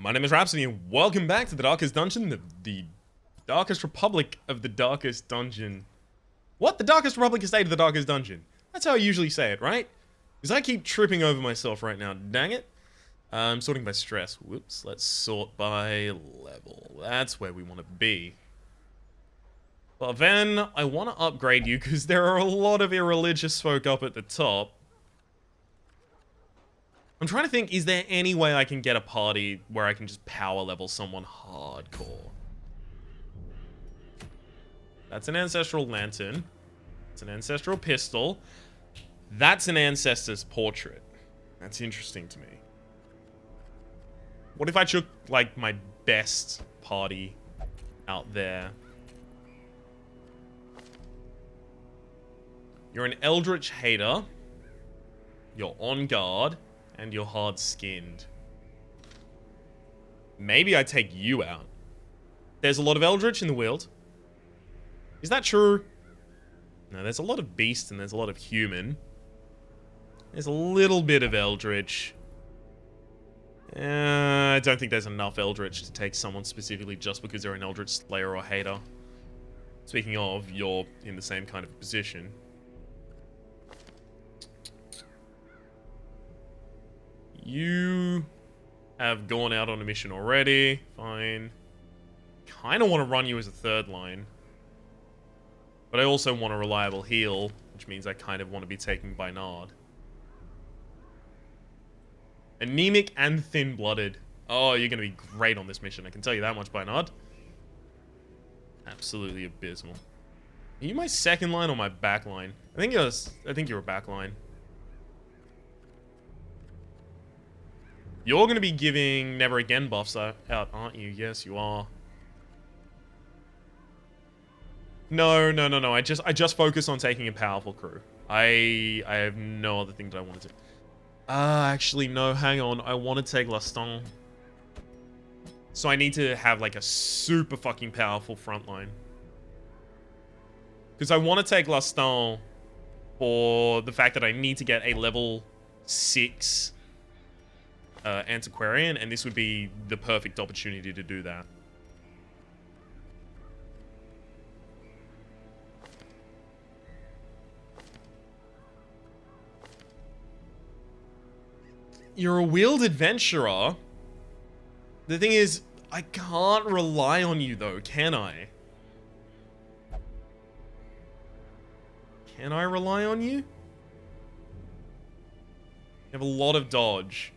My name is Rhapsody, and welcome back to the Darkest Dungeon, the Darkest Republic of the Darkest Dungeon. What? The Darkest Republic Estate of the Darkest Dungeon. That's how I usually say it, right? Because I keep tripping over myself right now, dang it. I'm sorting by stress. Whoops, let's sort by level. That's where we want to be. But then, I want to upgrade you, because there are a lot of irreligious folk up at the top. I'm trying to think, is there any way I can get a party where I can just power level someone hardcore? That's an ancestral lantern. It's an ancestral pistol. That's an ancestor's portrait. That's interesting to me. What if I took, like, my best party out there? You're an eldritch hater. You're on guard. And you're hard-skinned. Maybe I take you out. There's a lot of Eldritch in the world. Is that true? No, there's a lot of Beast and there's a lot of Human. There's a little bit of Eldritch. I don't think there's enough Eldritch to take someone specifically just because they're an Eldritch Slayer or Hater. Speaking of, you're in the same kind of position. You have gone out on a mission already. Fine. Kind of want to run you as a third line. But I also want a reliable heal, which means I kind of want to be taken by Nard. Anemic and thin-blooded. Oh, you're going to be great on this mission. I can tell you that much by Nard. Absolutely abysmal. Are you my second line or my back line? I think you're a back line. You're going to be giving Never Again buffs out, aren't you? Yes, you are. No. I just focus on taking a powerful crew. I have no other thing that I want to do. Actually, no, hang on. I want to take Laston. So I need to have, like, a super fucking powerful frontline. Because I want to take Laston for the fact that I need to get a level 6... Antiquarian, and this would be the perfect opportunity to do that. You're a wheeled adventurer. The thing is, I can't rely on you though, can I? Can I rely on you? You have a lot of dodge.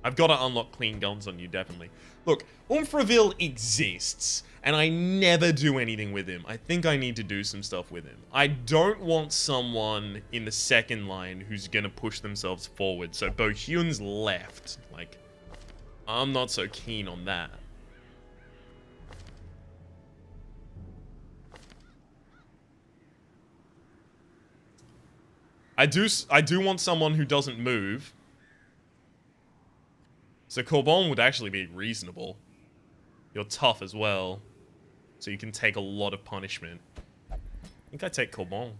I've got to unlock clean guns on you, definitely. Look, Umfraville exists, and I never do anything with him. I think I need to do some stuff with him. I don't want someone in the second line who's going to push themselves forward. So Bohun's left. Like, I'm not so keen on that. I do want someone who doesn't move. So Corbon would actually be reasonable. You're tough as well. So you can take a lot of punishment. I think I take Corbon.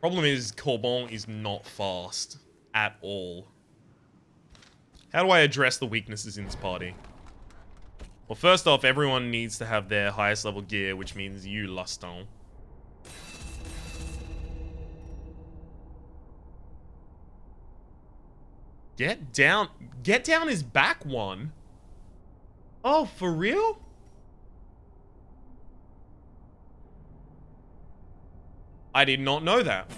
Problem is, Corbon is not fast. At all. How do I address the weaknesses in this party? Well, first off, everyone needs to have their highest level gear, which means you, Laston. Get down is back one. Oh, for real? I did not know that.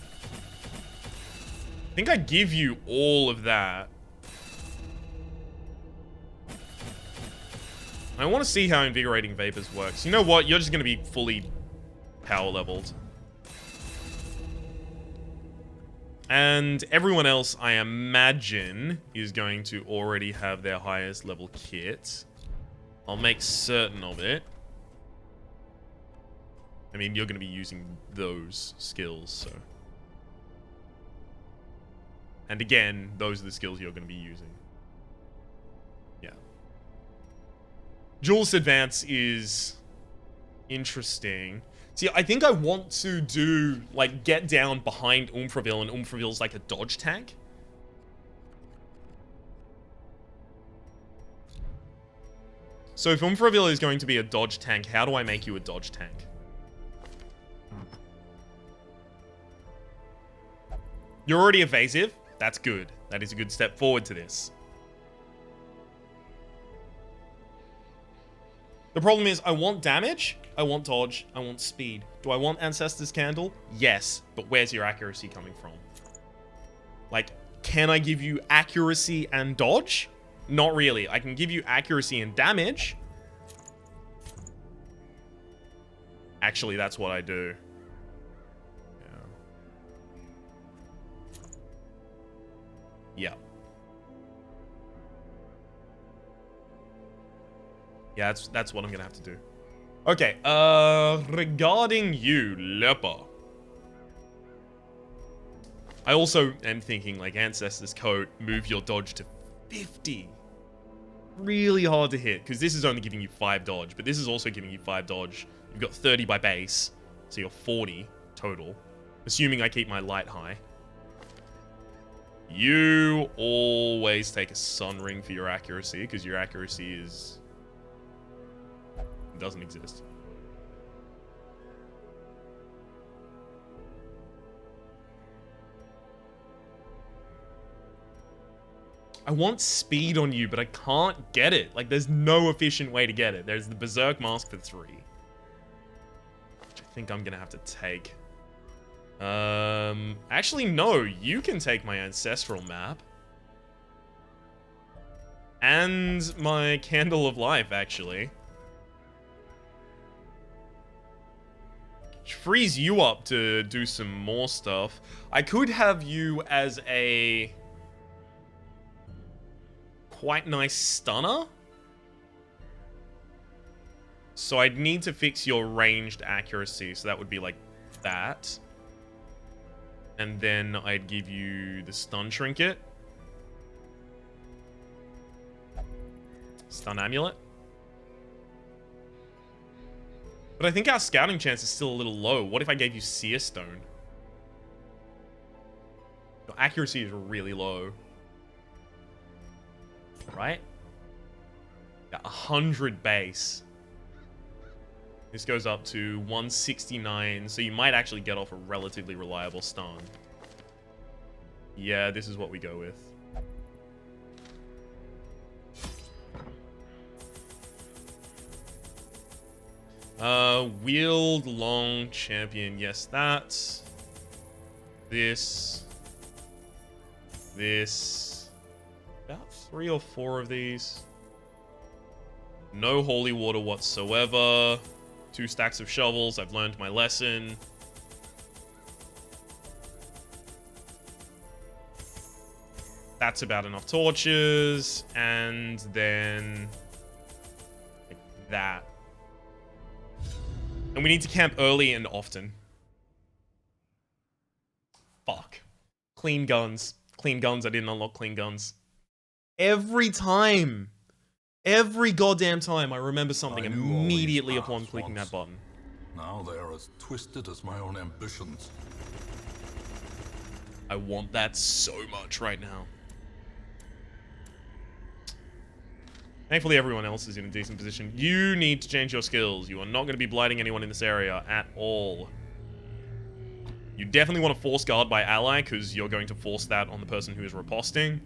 I think I give you all of that. I want to see how Invigorating Vapors works. You know what? You're just going to be fully power leveled. And everyone else, I imagine, is going to already have their highest level kit. I'll make certain of it. I mean, you're going to be using those skills, so... And again, those are the skills you're going to be using. Yeah. Duelist Advance is interesting. See, I think I want to do, like, get down behind Umfraville, and Umfraville's like a dodge tank. So if Umfraville is going to be a dodge tank, how do I make you a dodge tank? You're already evasive. That's good. That is a good step forward to this. The problem is, I want damage, I want dodge, I want speed. Do I want Ancestor's Candle? Yes, but where's your accuracy coming from? Like, can I give you accuracy and dodge? Not really. I can give you accuracy and damage. Actually, that's what I do. Yeah. Yeah, that's what I'm gonna have to do. Okay, regarding you, Leper. I also am thinking, like, Ancestor's Coat, move your dodge to 50. Really hard to hit, because this is only giving you 5 dodge, but this is also giving you 5 dodge. You've got 30 by base, so you're 40 total. Assuming I keep my light high. You always take a Sun Ring for your accuracy, because your accuracy is... doesn't exist. I want speed on you, but I can't get it. Like, there's no efficient way to get it. There's the Berserk Mask for 3. Which I think I'm gonna have to take. Actually, no. You can take my Ancestral Map. And my Candle of Life, actually. Which frees you up to do some more stuff. I could have you as a... quite nice stunner. So I'd need to fix your ranged accuracy. So that would be like that. And then I'd give you the stun trinket. Stun amulet. But I think our scouting chance is still a little low. What if I gave you Seer Stone? Your accuracy is really low. Right? Got 100 base. This goes up to 169, so you might actually get off a relatively reliable stun. Yeah, this is what we go with. Wield long champion. Yes, that's... This. About 3 or 4 of these. No holy water whatsoever. 2 stacks of shovels. I've learned my lesson. That's about enough torches. And then... like that. And we need to camp early and often. Fuck. Clean guns. Clean guns. I didn't unlock clean guns. Every time. Every goddamn time I remember something immediately upon clicking that button. Now they are as twisted as my own ambitions. I want that so much right now. Thankfully, everyone else is in a decent position. You need to change your skills. You are not going to be blighting anyone in this area at all. You definitely want to force guard by ally, because you're going to force that on the person who is riposting.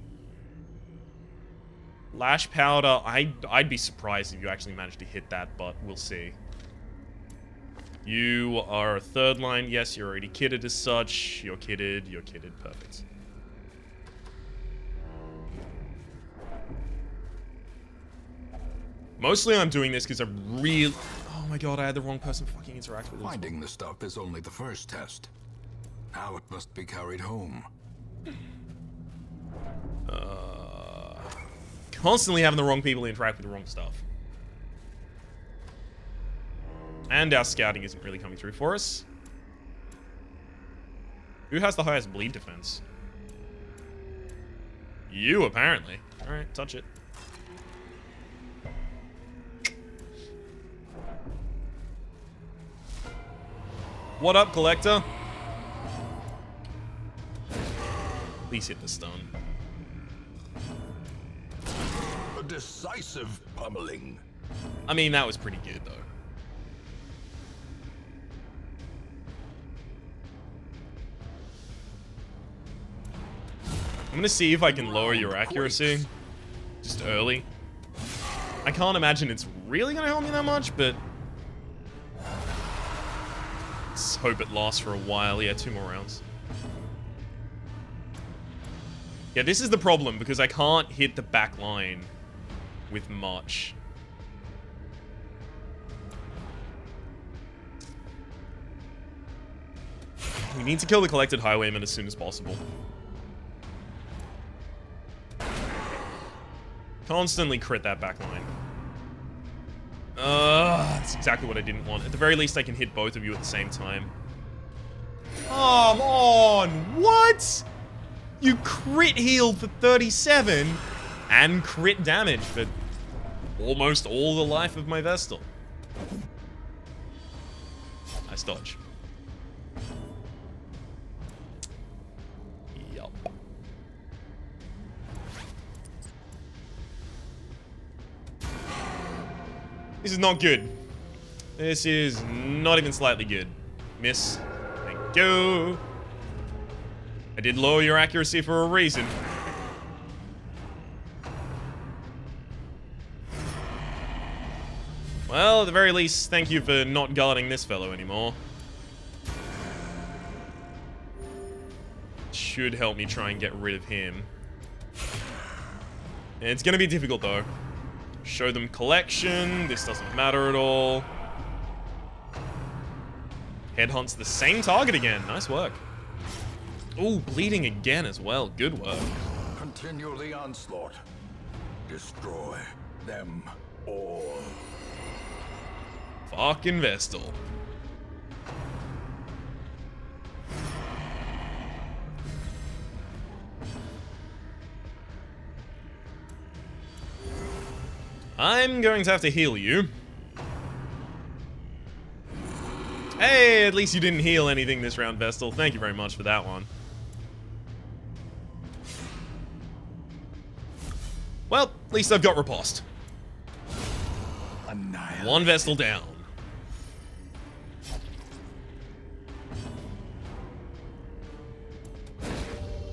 Lash powder, I'd be surprised if you actually managed to hit that, but we'll see. You are a 3rd line. Yes, you're already kitted as such. You're kitted, perfect. Mostly I'm doing this because I'm really... oh my god, I had the wrong person fucking interact with this. Finding the stuff is only the first test. Now it must be carried home. Constantly having the wrong people interact with the wrong stuff. And our scouting isn't really coming through for us. Who has the highest bleed defense? You, apparently. Alright, touch it. What up, Collector? Please hit the stun. A decisive pummeling. I mean, that was pretty good, though. I'm gonna see if I can lower your accuracy. Just early. I can't imagine it's really gonna help me that much, but... let's hope it lasts for a while. Yeah, 2 more rounds. Yeah, this is the problem, because I can't hit the back line with much. We need to kill the Collected Highwayman as soon as possible. Constantly crit that back line. That's exactly what I didn't want. At the very least, I can hit both of you at the same time. Come on! What? You crit healed for 37 and crit damage for almost all the life of my Vestal. Nice dodge. Yup. This is not good. This is not even slightly good. Miss. Thank you. I did lower your accuracy for a reason. Well, at the very least, thank you for not guarding this fellow anymore. Should help me try and get rid of him. And it's gonna be difficult, though. Show them collection. This doesn't matter at all. Headhunts the same target again. Nice work. Ooh, bleeding again as well. Good work. Continue the onslaught. Destroy them all. Fucking Vestal. I'm going to have to heal you. Hey, at least you didn't heal anything this round, Vestal. Thank you very much for that one. Well, at least I've got riposte. One Vestal down.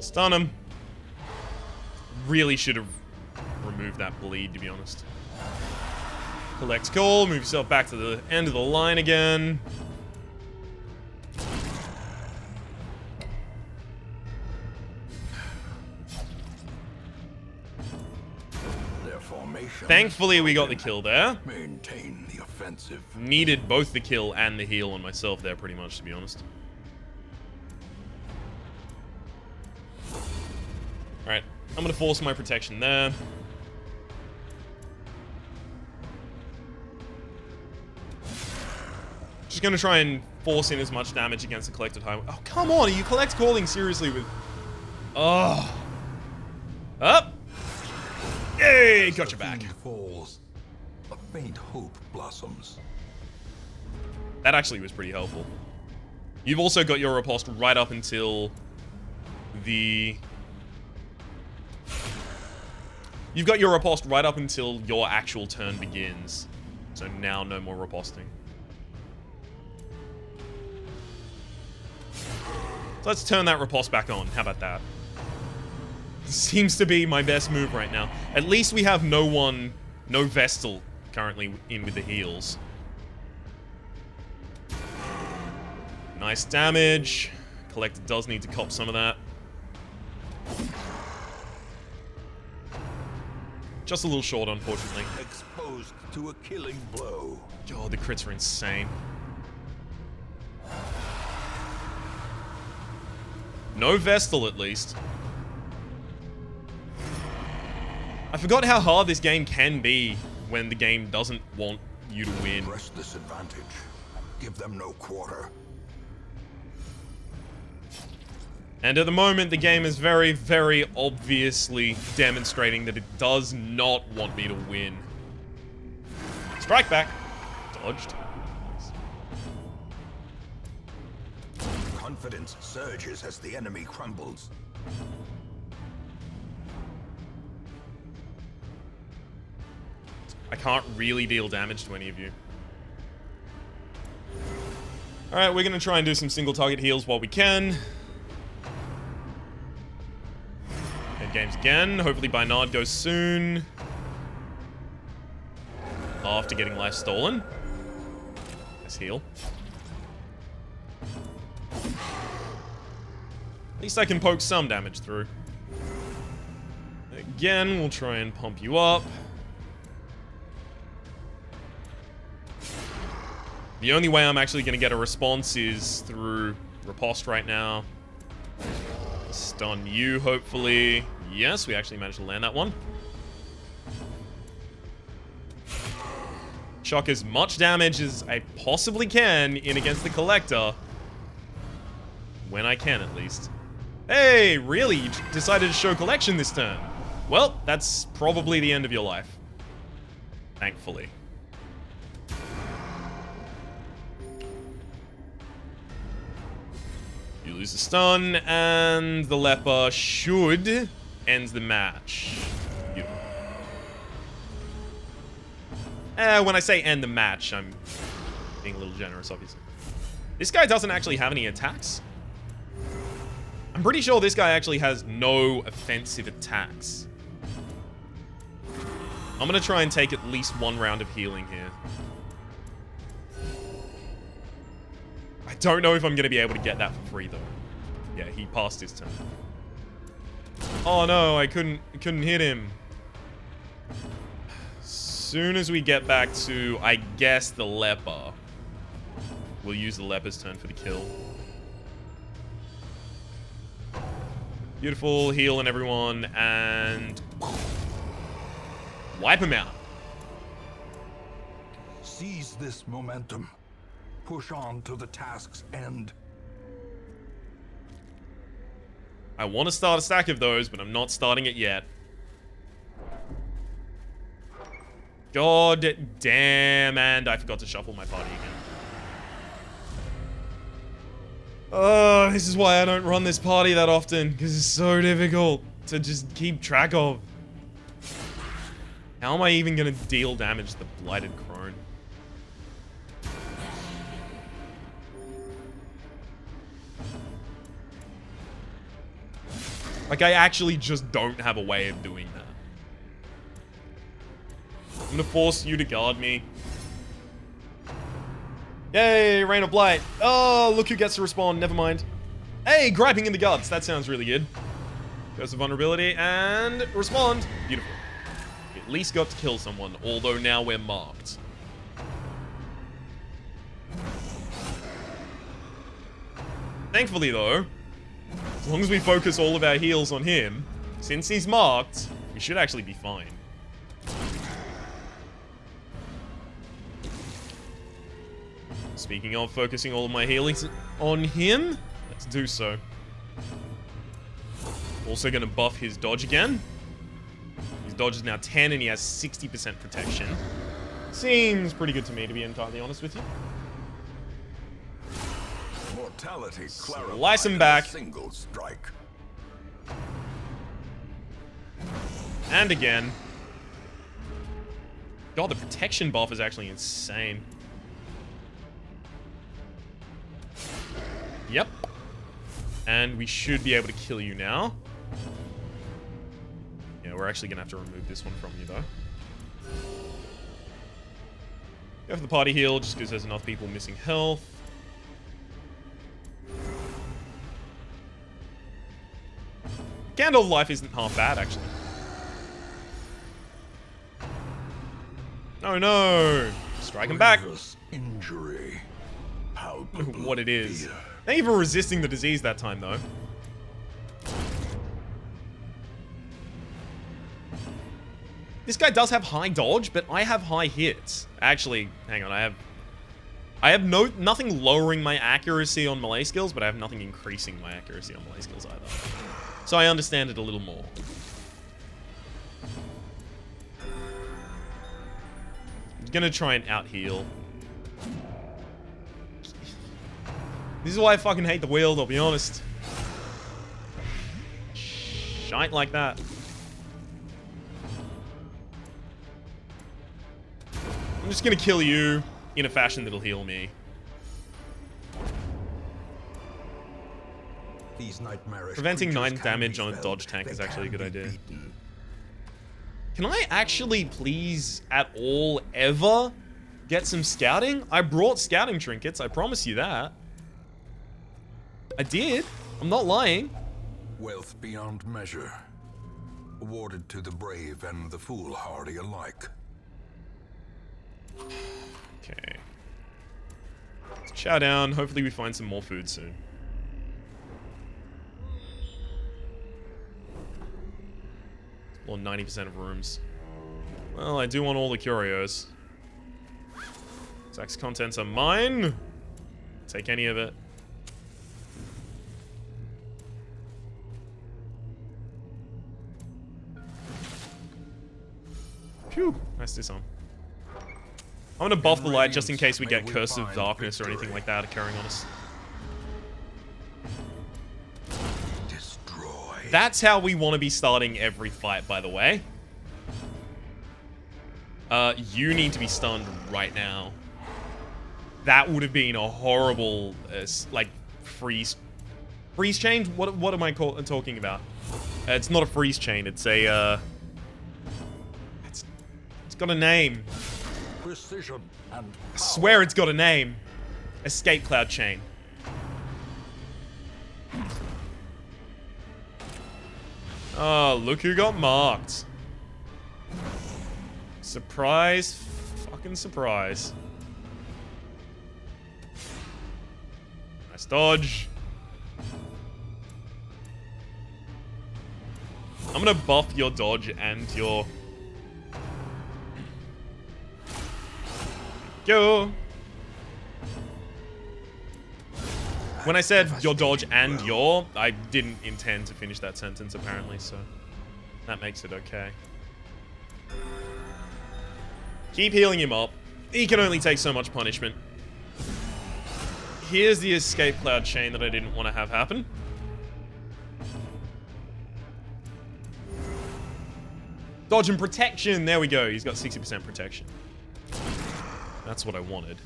Stun him. Really should have removed that bleed, to be honest. Collect coal, move yourself back to the end of the line again. Their formation. Thankfully, we got the kill there. Maintain the offensive. Needed both the kill and the heal on myself there, pretty much, to be honest. Alright, I'm gonna force my protection there. Just gonna try and force in as much damage against the Collected Highway. Oh, come on! Are you collect calling seriously with... Oh. Up! Yay! Got your back. Falls. A faint hope blossoms. That actually was pretty helpful. You've also got your riposte right up until the... You've got your riposte right up until your actual turn begins. So now no more riposting. So let's turn that riposte back on. How about that? Seems to be my best move right now. At least we have no Vestal currently in with the heals. Nice damage. Collector does need to cop some of that. Just a little short, unfortunately. Exposed to a killing blow. God, the crits are insane. No Vestal, at least. I forgot how hard this game can be when the game doesn't want you to win. Press this advantage. Give them no quarter. And at the moment, the game is very, very obviously demonstrating that it does not want me to win. Strike back. Dodged. confidence surges as the enemy crumbles. I can't really deal damage to any of you. Alright, we're gonna try and do some single target heals while we can. End games again. Hopefully Bynard goes soon. After getting life stolen. Nice heal. At least I can poke some damage through. Again, we'll try and pump you up. The only way I'm actually going to get a response is through riposte right now. Stun you, hopefully. Yes, we actually managed to land that one. Chuck as much damage as I possibly can in against the Collector. When I can, at least. Hey, really? You decided to show collection this turn? Well, that's probably the end of your life. Thankfully. You lose the stun, and the leper should end the match. Beautiful. When I say end the match, I'm being a little generous, obviously. This guy doesn't actually have any attacks. I'm pretty sure this guy actually has no offensive attacks. I'm gonna try and take at least one round of healing here. I don't know if I'm gonna be able to get that for free though. Yeah, he passed his turn. Oh no, I couldn't hit him. Soon as we get back to, I guess, the leper, we'll use the leper's turn for the kill. Beautiful, heal on everyone, and wipe him out. Seize this momentum. Push on to the task's end. I want to start a stack of those, but I'm not starting it yet. God damn, and I forgot to shuffle my party again. Oh, this is why I don't run this party that often, because it's so difficult to just keep track of. How am I even going to deal damage to the Blighted Crone? Like, I actually just don't have a way of doing that. I'm gonna force you to guard me. Yay, Rain of Blight. Oh, look who gets to respawn. Never mind. Hey, griping in the guts. That sounds really good. Curse of vulnerability and respond. Beautiful. We at least got to kill someone, although now we're marked. Thankfully, though, as long as we focus all of our heals on him, since he's marked, we should actually be fine. Speaking of focusing all of my healings on him, let's do so. Also gonna buff his dodge again. His dodge is now 10 and he has 60% protection. Seems pretty good to me, to be entirely honest with you. Mortality slice him back. Single strike. And again. God, the protection buff is actually insane. Yep. And we should be able to kill you now. Yeah, we're actually gonna have to remove this one from you, though. Go for the party heal, just because there's enough people missing health. Candle of Life isn't half bad, actually. Oh no! Strike him back. Injury. What it is. Thank you for resisting the disease that time, though. This guy does have high dodge, but I have high hits. Actually, hang on, I have nothing lowering my accuracy on melee skills, but I have nothing increasing my accuracy on melee skills either. So I understand it a little more. I'm gonna try and out-heal. This is why I fucking hate the wield, I'll be honest. Shite like that. I'm just gonna kill you in a fashion that'll heal me. These nightmarish Preventing 9 creatures damage can on be a felled. dodge tank They is actually a can good be idea. beaten. Can I actually please at all ever get some scouting? I brought scouting trinkets, I promise you that. I did. I'm not lying. Wealth beyond measure, awarded to the brave and the foolhardy alike. Okay. Let's chow down. Hopefully we find some more food soon. Or 90% of rooms. Well, I do want all the curios. Sack's contents are mine. Take any of it. Phew, nice disarm. I'm gonna buff the light just in case we get Curse of Darkness or anything like that occurring on us. Destroy. That's how we want to be starting every fight, by the way. You need to be stunned right now. That would have been a horrible, like, freeze chain? What am I talking about? It's not a freeze chain. It's a, it's got a name. Precision and I swear it's got a name. Escape cloud chain. Oh, look who got marked. Surprise. Fucking surprise. Nice dodge. I'm gonna buff your dodge and your... Go. When I said your dodge and your, I didn't intend to finish that sentence apparently, so that makes it okay. Keep healing him up. He can only take so much punishment. Here's the escape cloud chain that I didn't want to have happen. Dodge and protection. There we go. He's got 60% protection. That's what I wanted.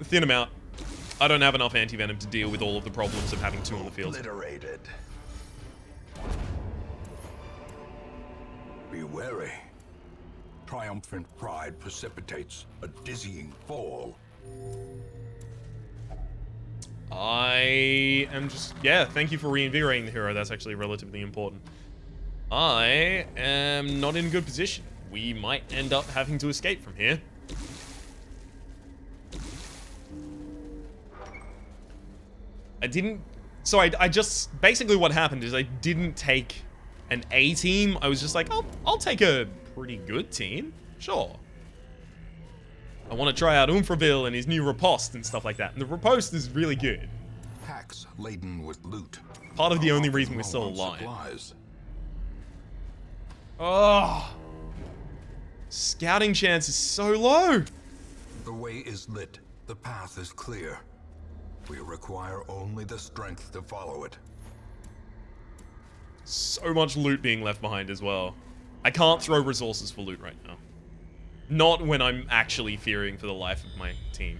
Thin him out. I don't have enough anti-venom to deal with all of the problems of having two on the field. obliterated. Be wary. Triumphant pride precipitates a dizzying fall. I am just... Yeah, thank you for reinvigorating the hero. That's actually relatively important. I am not in a good position. We might end up having to escape from here. I didn't... So I just... Basically what happened is I didn't take an A team. I was just like, I'll take a pretty good team. Sure. I want to try out Umfraville and his new riposte and stuff like that. And the riposte is really good. Packs laden with loot. Part of the only reason we're still Low on alive. supplies. Oh. Scouting chance is so low. The way is lit. The path is clear. We require only the strength to follow it. So much loot being left behind as well. I can't throw resources for loot right now. Not when I'm actually fearing for the life of my team.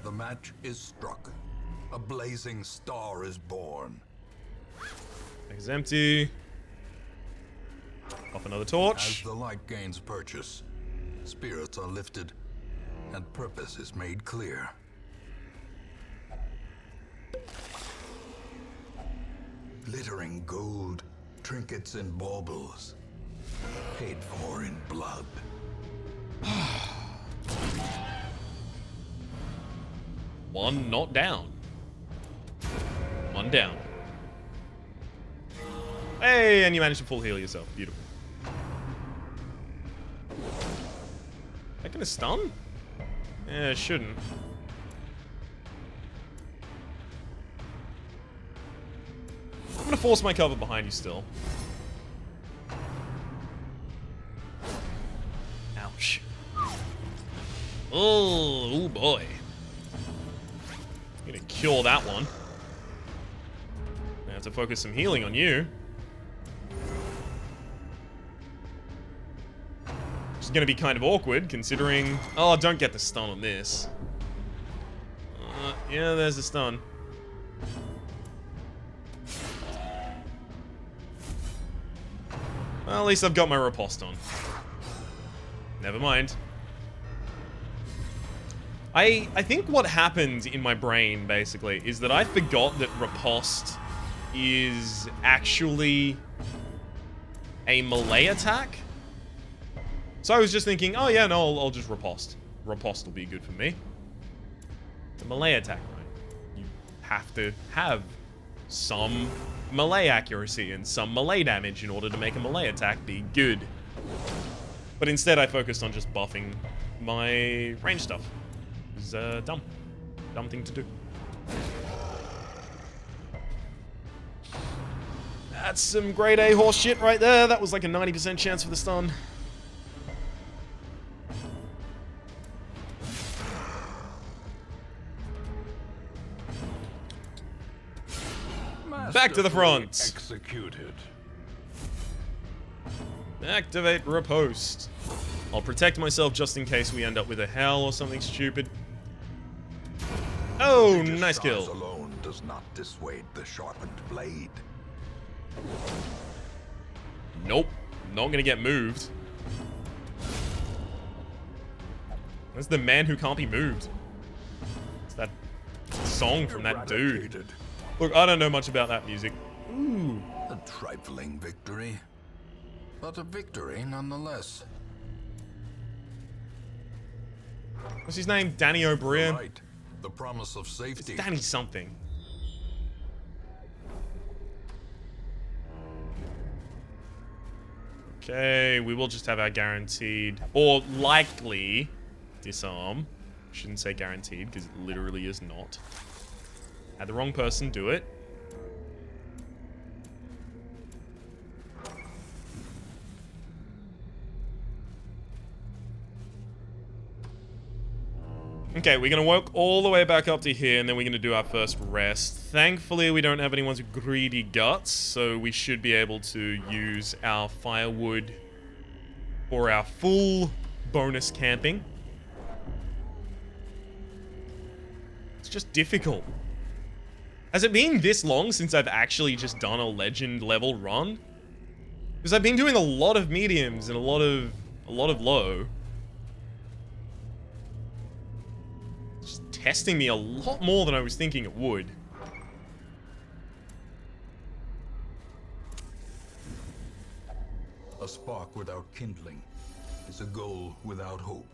The match is struck. A blazing star is born. Tank is empty. Off another As torch. the light gains purchase, spirits are lifted, and purpose is made clear. Glittering gold, trinkets and baubles, paid for in blood. One not down. One down. Hey, and you managed to full heal yourself. Beautiful. That gonna stun? Yeah, it shouldn't. I'm gonna force my cover behind you still. Oh boy. Gonna cure that one. I have to focus some healing on you. Which is gonna be kind of awkward considering... Oh, don't get the stun on this. Yeah, there's the stun. Well, at least I've got my riposte on. Never mind. I think what happened in my brain, basically, is that I forgot that riposte is actually a melee attack. So I was just thinking, oh yeah, no, I'll just riposte. Riposte will be good for me. It's a melee attack, right? You have to have some melee accuracy and some melee damage in order to make a melee attack be good. But instead I focused on just buffing my range stuff. It was dumb. Dumb thing to do. That's some grade A horse shit right there. That was like a 90% chance for the stun. Back to the front. Executed. Activate riposte. I'll protect myself just in case we end up with a hell or something stupid. Oh, nice kill. Alone does not dissuade the sharpened blade. Nope. Not gonna get moved. That's the man who can't be moved. It's that song from that dude. Look, I don't know much about that music. Ooh. A trifling victory, but a victory nonetheless. What's his name? Danny O'Brien? Right. The promise of safety. It's Danny something. Okay, we will just have our guaranteed, or likely, disarm. Shouldn't say guaranteed, because it literally is not. Had the wrong person do it. Okay, we're gonna walk all the way back up to here, and then we're gonna do our first rest. Thankfully, we don't have anyone's greedy guts, so we should be able to use our firewood for our full bonus camping. It's just difficult. Has it been this long since I've actually just done a legend level run? Because I've been doing a lot of mediums and a lot of low. It's just testing me a lot more than I was thinking it would. A spark without kindling is a goal without hope.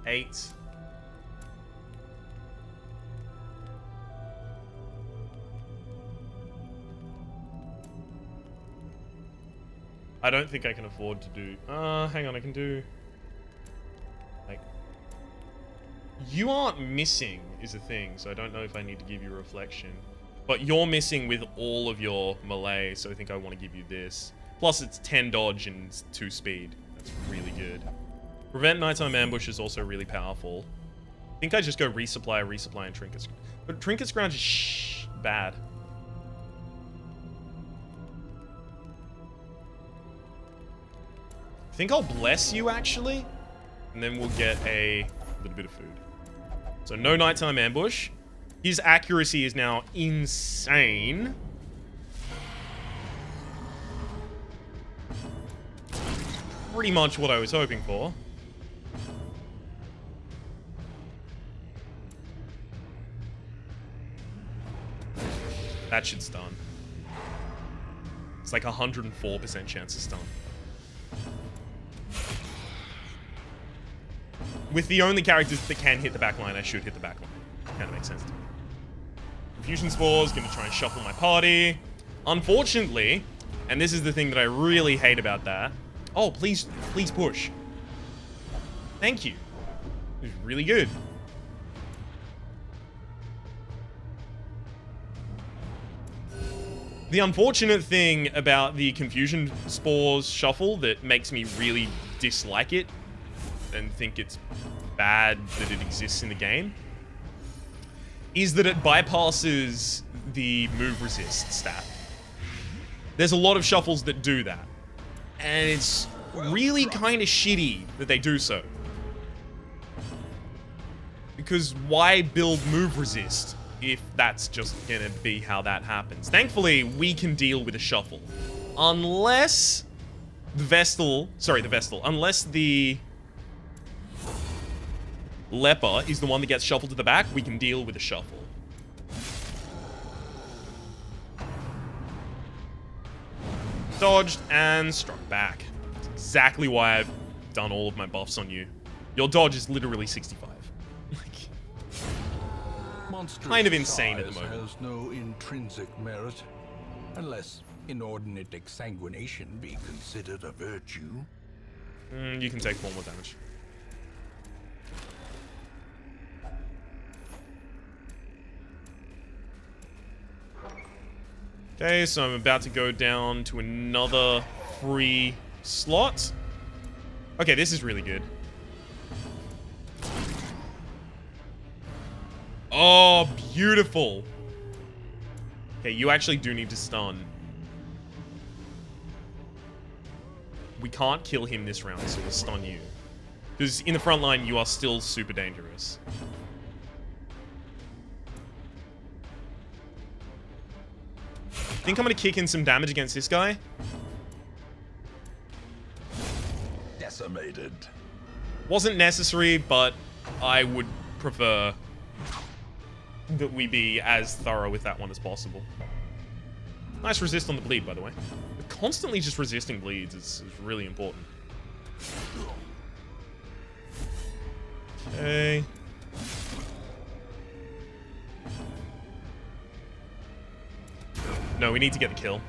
Eight. I don't think I can afford to do... hang on, I can do... Like... You aren't missing, is a thing, so I don't know if I need to give you reflection. But you're missing with all of your melee, so I think I want to give you this. Plus, it's 10 dodge and 2 speed. That's really good. Prevent nighttime ambush is also really powerful. I think I just go resupply, and trinkets. But trinkets ground is bad. I think I'll bless you, actually. And then we'll get a little bit of food. So no nighttime ambush. His accuracy is now insane. Pretty much what I was hoping for. That should stun. It's like 104% chance to stun. With the only characters that can hit the backline, I should hit the backline. Kind of makes sense to me. Infusion Spores, gonna try and shuffle my party. Unfortunately, and this is the thing that I really hate about that. Oh, please push. Thank you. It was really good. The unfortunate thing about the Confusion Spores shuffle that makes me really dislike it and think it's bad that it exists in the game is that it bypasses the move resist stat. There's a lot of shuffles that do that, and it's really kind of shitty that they do so. Because why build move resist if that's just gonna be how that happens? Thankfully, we can deal with a shuffle. Unless the Vestal, unless the Leper is the one that gets shuffled to the back, we can deal with a shuffle. Dodged and struck back. That's exactly why I've done all of my buffs on you. Your dodge is literally 65. Kind of insane at the moment. Has no intrinsic merit, unless inordinate exsanguination be considered a virtue. You can take 4 more damage. Okay, so I'm about to go down to another free slot. Okay, this is really good. Oh, beautiful. Okay, you actually do need to stun. We can't kill him this round, so we'll stun you. Because in the front line, you are still super dangerous. I think I'm going to kick in some damage against this guy. Decimated. Wasn't necessary, but I would prefer that we be as thorough with that one as possible. Nice resist on the bleed, by the way. But constantly just resisting bleeds is really important. Okay. No, we need to get the kill.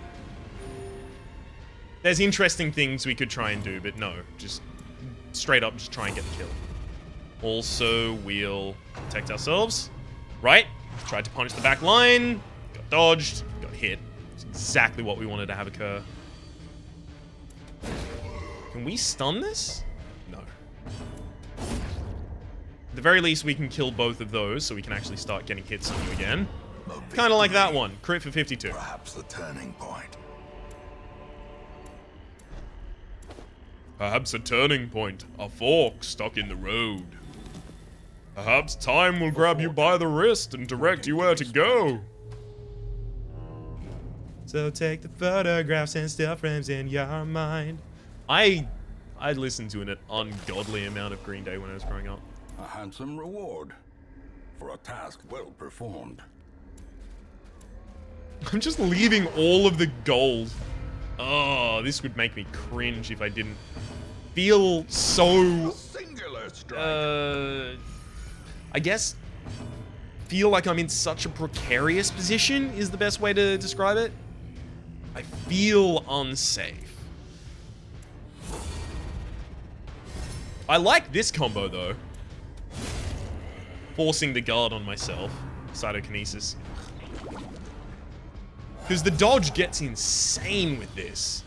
There's interesting things we could try and do, but no. Just straight up, just try and get the kill. Also, we'll protect ourselves. Right? Tried to punch the back line. Got dodged. Got hit. It's exactly what we wanted to have occur. Can we stun this? No. At the very least, we can kill both of those so we can actually start getting hits on you again. Kind of like that one. Crit for 52. Perhaps the turning point. Perhaps a turning point. A fork stuck in the road. Perhaps time will grab you by the wrist and direct you where to go. So take the photographs and still frames in your mind. I listened to an ungodly amount of Green Day when I was growing up. A handsome reward for a task well performed. I'm just leaving all of the gold. Oh, this would make me cringe if I didn't feel so... Singular strike. I guess feel like I'm in such a precarious position is the best way to describe it. I feel unsafe. I like this combo though. Forcing the guard on myself. Cytokinesis. Because the dodge gets insane with this.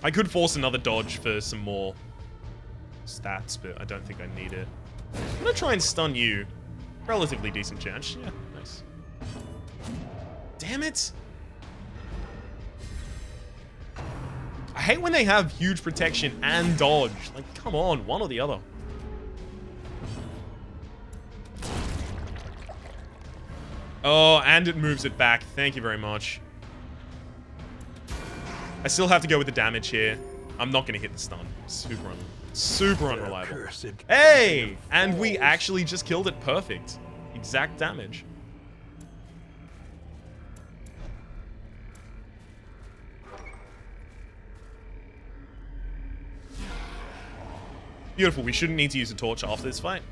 I could force another dodge for some more stats, but I don't think I need it. I'm gonna try and stun you. Relatively decent chance. Yeah, nice. Damn it! I hate when they have huge protection and dodge. Like, come on, one or the other. Oh, and it moves it back. Thank you very much. I still have to go with the damage here. I'm not going to hit the stun. Super unreliable. Hey! And we actually just killed it perfect. Exact damage. Beautiful. We shouldn't need to use a torch after this fight.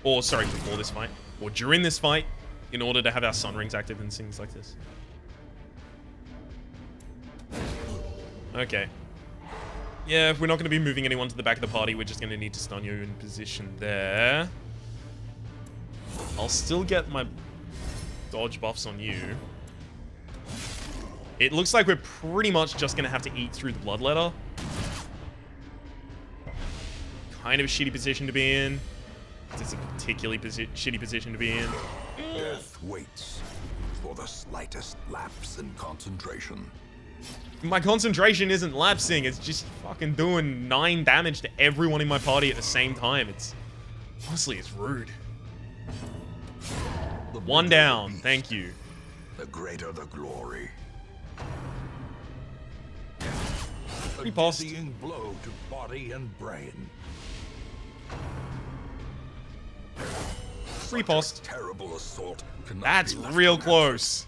Or, sorry, before this fight. Or during this fight. In order to have our sun rings active and things like this. Okay. Yeah, if we're not going to be moving anyone to the back of the party, we're just going to need to stun you in position there. I'll still get my dodge buffs on you. It looks like we're pretty much just going to have to eat through the bloodletter. Kind of a shitty position to be in. It's a particularly shitty position to be in. Death waits for the slightest lapse in concentration. My concentration isn't lapsing. It's just fucking doing 9 damage to everyone in my party at the same time. It's... honestly, it's rude. One down. Thank you. The greater the glory. Riposte. A dizzying blow to body and brain. Riposte. Terrible assault. That's real close.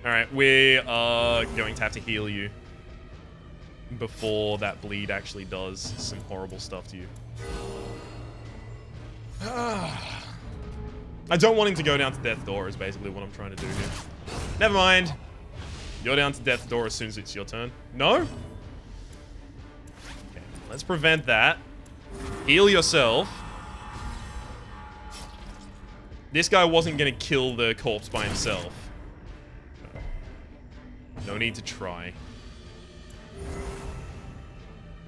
Alright, we are going to have to heal you before that bleed actually does some horrible stuff to you. I don't want him to go down to death's door is basically what I'm trying to do here. Never mind. You're down to death's door as soon as it's your turn. No? Okay, let's prevent that. Heal yourself. This guy wasn't going to kill the corpse by himself. No need to try.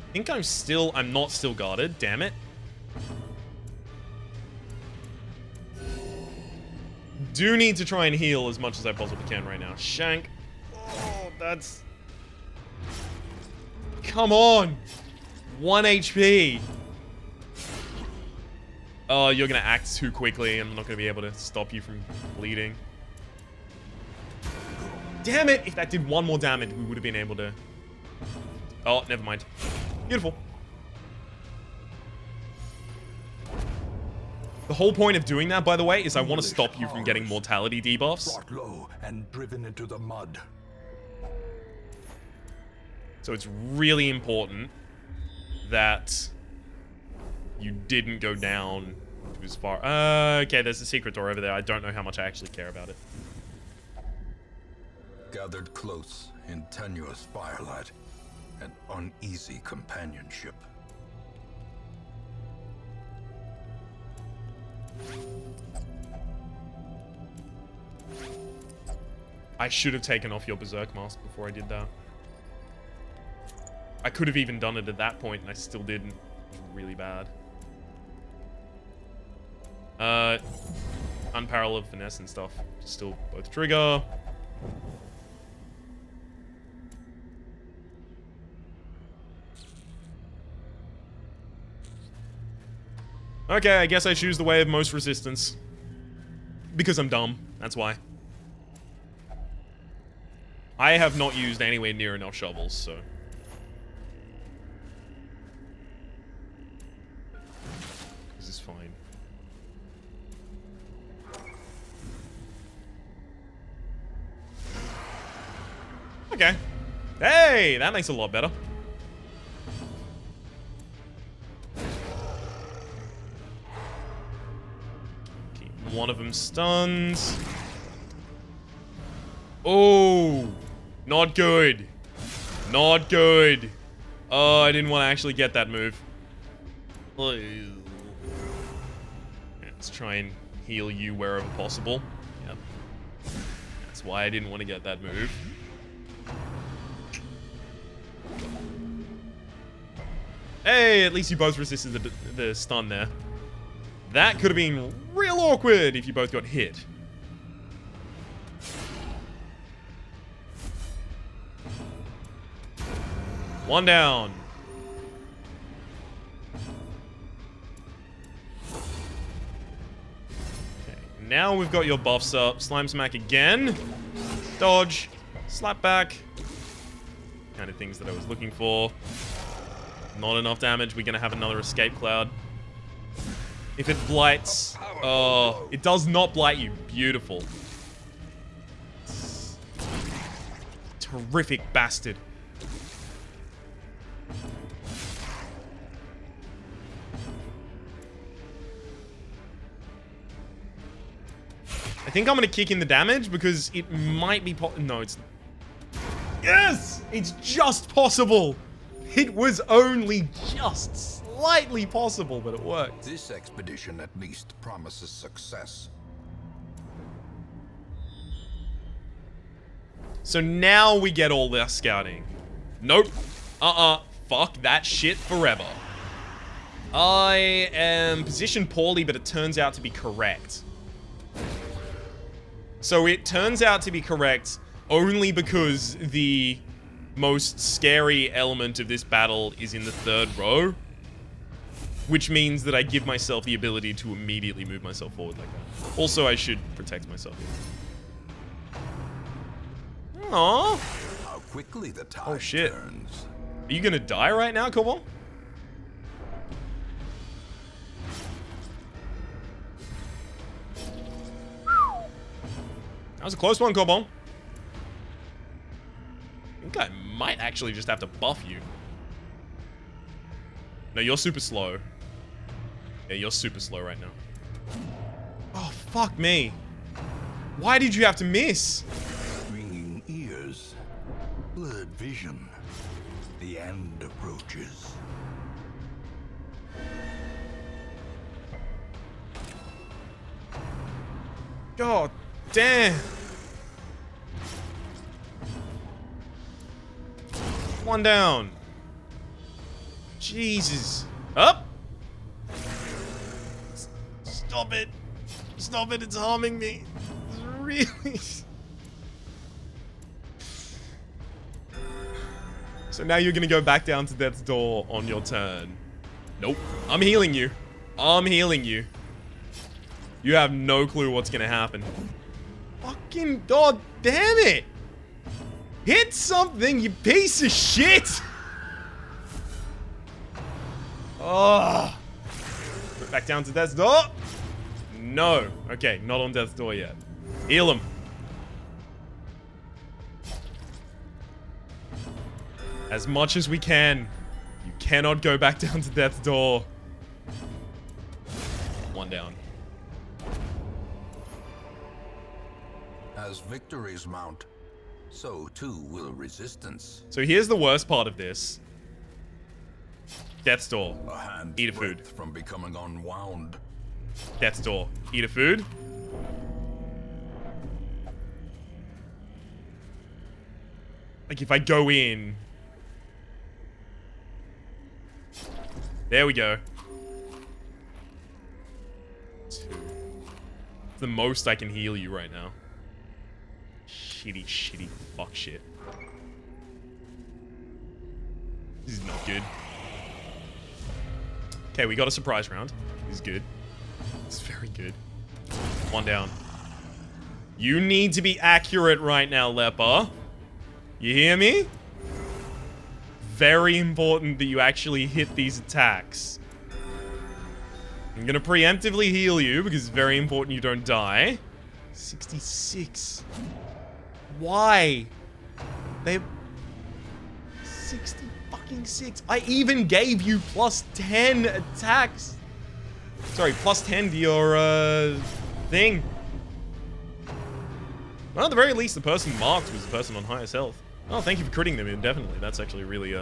I think I'm not still guarded. Damn it. Do need to try and heal as much as I possibly can right now. Shank. Oh, that's... come on. 1 HP. Oh, you're going to act too quickly. I'm not going to be able to stop you from bleeding. Damn it! If that did 1 more damage, we would have been able to... oh, never mind. Beautiful. The whole point of doing that, by the way, is I want to stop you from getting mortality debuffs. Brought low and driven into the mud. So it's really important that you didn't go down to as far... okay, there's a secret door over there. I don't know how much I actually care about it. Gathered close in tenuous firelight and uneasy companionship. I should have taken off your Berserk mask before I did that. I could have even done it at that point, and I still didn't. It was really bad. Unparalleled finesse and stuff. Still both trigger. Okay, I guess I choose the way of most resistance. Because I'm dumb. That's why. I have not used anywhere near enough shovels, so... this is fine. Okay. Hey, that makes it a lot better. Keep one of them stunned. Oh, not good. Not good. Oh, I didn't want to actually get that move. Let's try and heal you wherever possible. Yep. That's why I didn't want to get that move. Hey, at least you both resisted the stun there. That could have been real awkward if you both got hit. One down. Okay, now we've got your buffs up. Slime smack again. Dodge. Slap back. Kind of things that I was looking for. Not enough damage. We're going to have another escape cloud. If it blights... oh, it does not blight you. Beautiful. Terrific bastard. I think I'm going to kick in the damage because it might be... no, it's... yes! It's just possible! It was only just slightly possible, but it worked. This expedition at least promises success. So now we get all their scouting. Nope. Fuck that shit forever. I am positioned poorly, but it turns out to be correct. So it turns out to be correct only because the most scary element of this battle is in the third row. Which means that I give myself the ability to immediately move myself forward like that. Also, I should protect myself here. Aww. How quickly the tide shit. turns. Are you gonna die right now, Cobalt? That was a close one, Cobalt. I think I might actually just have to buff you. No, you're super slow. Yeah, you're super slow right now. Oh, fuck me. Why did you have to miss? Ringing ears, blurred vision. The end approaches. God damn. One down. Jesus. Up. Stop it. Stop it. It's harming me. It's really. So now you're going to go back down to death's door on your turn. Nope. I'm healing you. I'm healing you. You have no clue what's going to happen. Fucking god damn it. Hit something, you piece of shit. Oh. Back down to death's door. No. Okay, not on death's door yet. Heal him. As much as we can. You cannot go back down to death's door. One down. As victories mount, so too will resistance. So here's the worst part of this. Death's door. A hand's Eat a food. breadth from becoming unwound. Death's door. Eat a food. Like if I go in. There we go. 2. The most I can heal you right now. Shitty, shitty fuck shit. This is not good. Okay, we got a surprise round. This is good. It's very good. One down. You need to be accurate right now, Leper. You hear me? Very important that you actually hit these attacks. I'm gonna preemptively heal you because it's very important you don't die. 66. Why? They 60 fucking 6. I even gave you plus 10 attacks. Sorry, plus 10 to your thing. Well, at the very least, the person marked was the person on highest health. Oh, thank you for critting them indefinitely. That's actually really,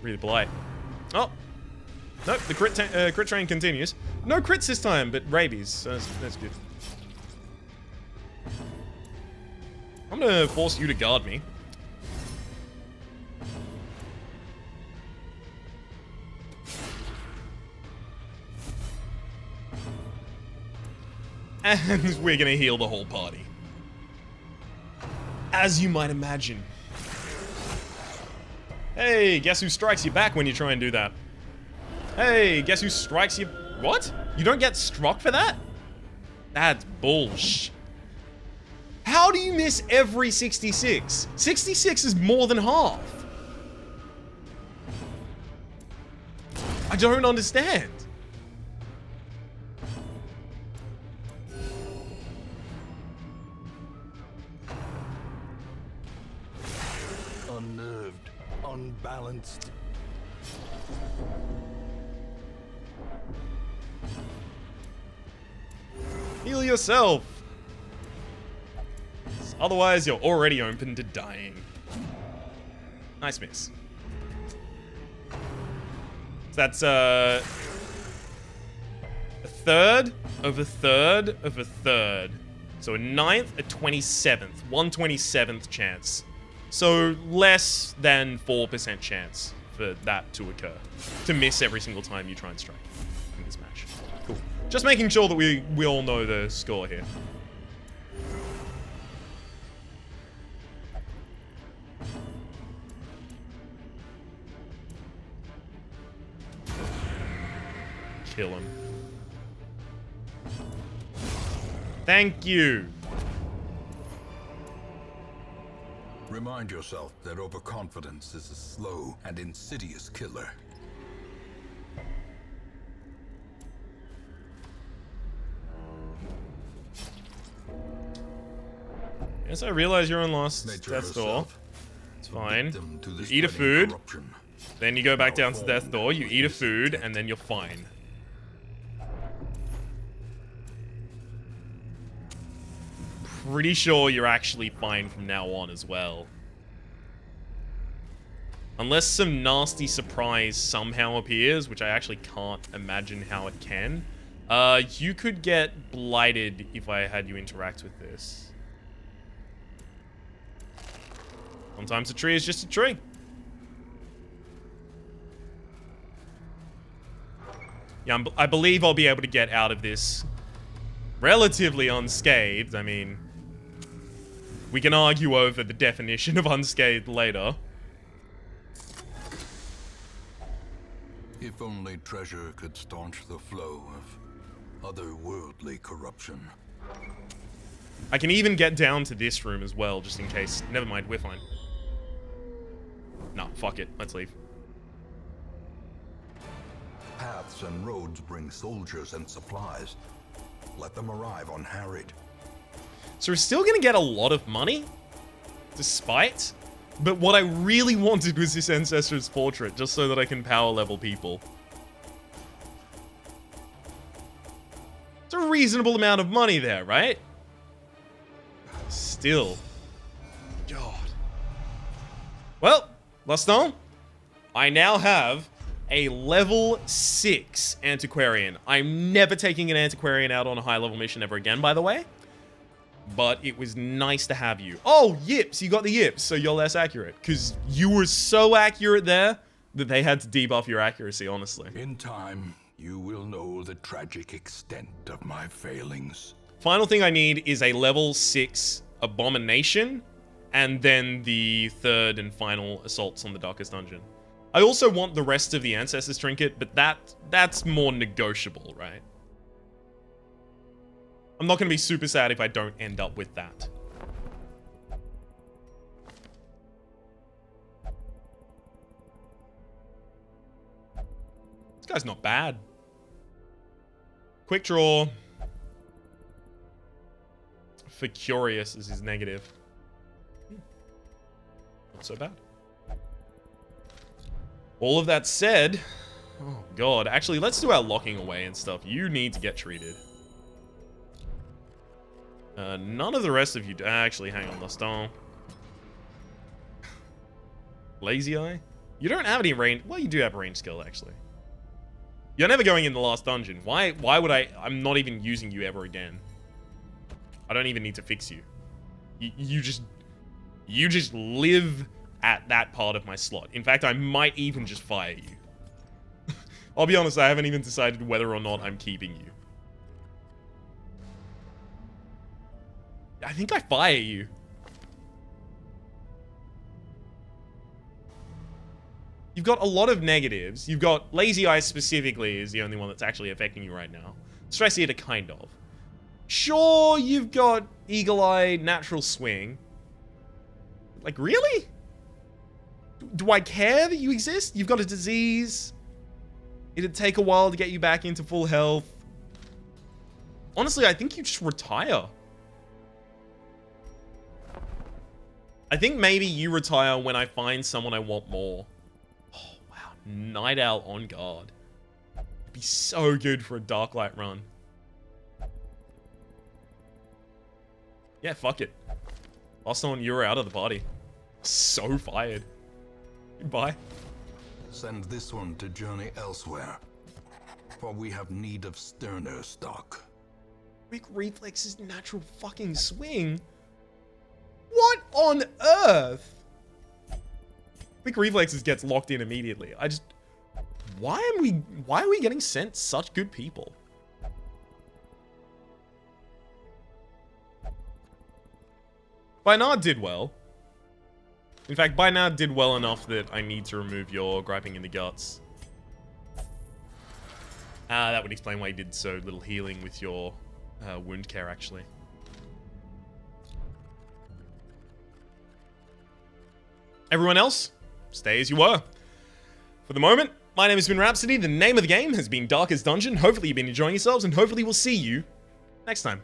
really polite. Oh. Nope, the crit train continues. No crits this time, but rabies. That's good. I'm gonna force you to guard me. And we're gonna heal the whole party. As you might imagine. Hey, guess who strikes you back when you try and do that? Hey, guess who strikes you... What? You don't get struck for that? That's bullshit. How do you miss every 66? 66 is more than half. I don't understand. Unnerved, unbalanced. Heal yourself. Otherwise, you're already open to dying. Nice miss. So that's a third of a third of a third. So a 9th, a 27th. 1/27th chance. So less than 4% chance for that to occur. To miss every single time you try and strike in this match. Cool. Just making sure that we all know the score here. Kill him. Thank you. Remind yourself that overconfidence is a slow and insidious killer. Yes, I realize you're on last death's door. It's fine. You eat a food, then you go back down to death's door, you eat a food, and then you're fine. Pretty sure you're actually fine from now on as well. Unless some nasty surprise somehow appears, which I actually can't imagine how it can. You could get blighted if I had you interact with this. Sometimes a tree is just a tree. Yeah, I believe I'll be able to get out of this relatively unscathed. I mean, we can argue over the definition of unscathed later. If only treasure could staunch the flow of otherworldly corruption. I can even get down to this room as well, just in case. Never mind, we're fine. No, fuck it. Let's leave. Paths and roads bring soldiers and supplies. Let them arrive unharried. So we're still gonna get a lot of money, despite. But what I really wanted was this Ancestor's Portrait, just so that I can power level people. It's a reasonable amount of money there, right? Still. God. Well, Laston, I now have a level 6 Antiquarian. I'm never taking an Antiquarian out on a high level mission ever again, by the way. But it was nice to have you. Oh, yips, you got the yips, so you're less accurate. Because you were so accurate there that they had to debuff your accuracy, honestly. In time, you will know the tragic extent of my failings. Final thing I need is a level 6 Abomination, and then the third and final assaults on the Darkest Dungeon. I also want the rest of the Ancestor's Trinket, but that's more negotiable, right? I'm not going to be super sad if I don't end up with that. This guy's not bad. Quick draw. For Curious is his negative. Not so bad. All of that said... Oh, God. Actually, let's do our locking away and stuff. You need to get treated. None of the rest of you... Actually, hang on, Laston. Lazy Eye? You don't have any range... Well, you do have range skill, actually. You're never going in the last dungeon. Why would I... I'm not even using you ever again. I don't even need to fix you. You just live at that part of my slot. In fact, I might even just fire you. I'll be honest, I haven't even decided whether or not I'm keeping you. I think I fire you. You've got a lot of negatives. You've got Lazy Eye specifically is the only one that's actually affecting you right now. Stress Eater, kind of. Sure, you've got Eagle Eye, Natural Swing. Like, really? Do I care that you exist? You've got a disease. It'd take a while to get you back into full health. Honestly, I think you just retire. I think maybe you retire when I find someone I want more. Oh, wow. Night Owl on guard. It'd be so good for a Darklight run. Yeah, fuck it. Last time you were out of the party. So fired. Goodbye. Send this one to journey elsewhere. For we have need of sterner stock. Quick reflexes, natural fucking swing? What on earth? Quick reflexes gets locked in immediately. Why are we getting sent such good people? Bainard did well. In fact, Bainard did well enough that I need to remove your griping in the guts. That would explain why you did so little healing with your wound care, actually. Everyone else, stay as you were. For the moment, my name has been Rhapsody. The name of the game has been Darkest Dungeon. Hopefully you've been enjoying yourselves, and hopefully we'll see you next time.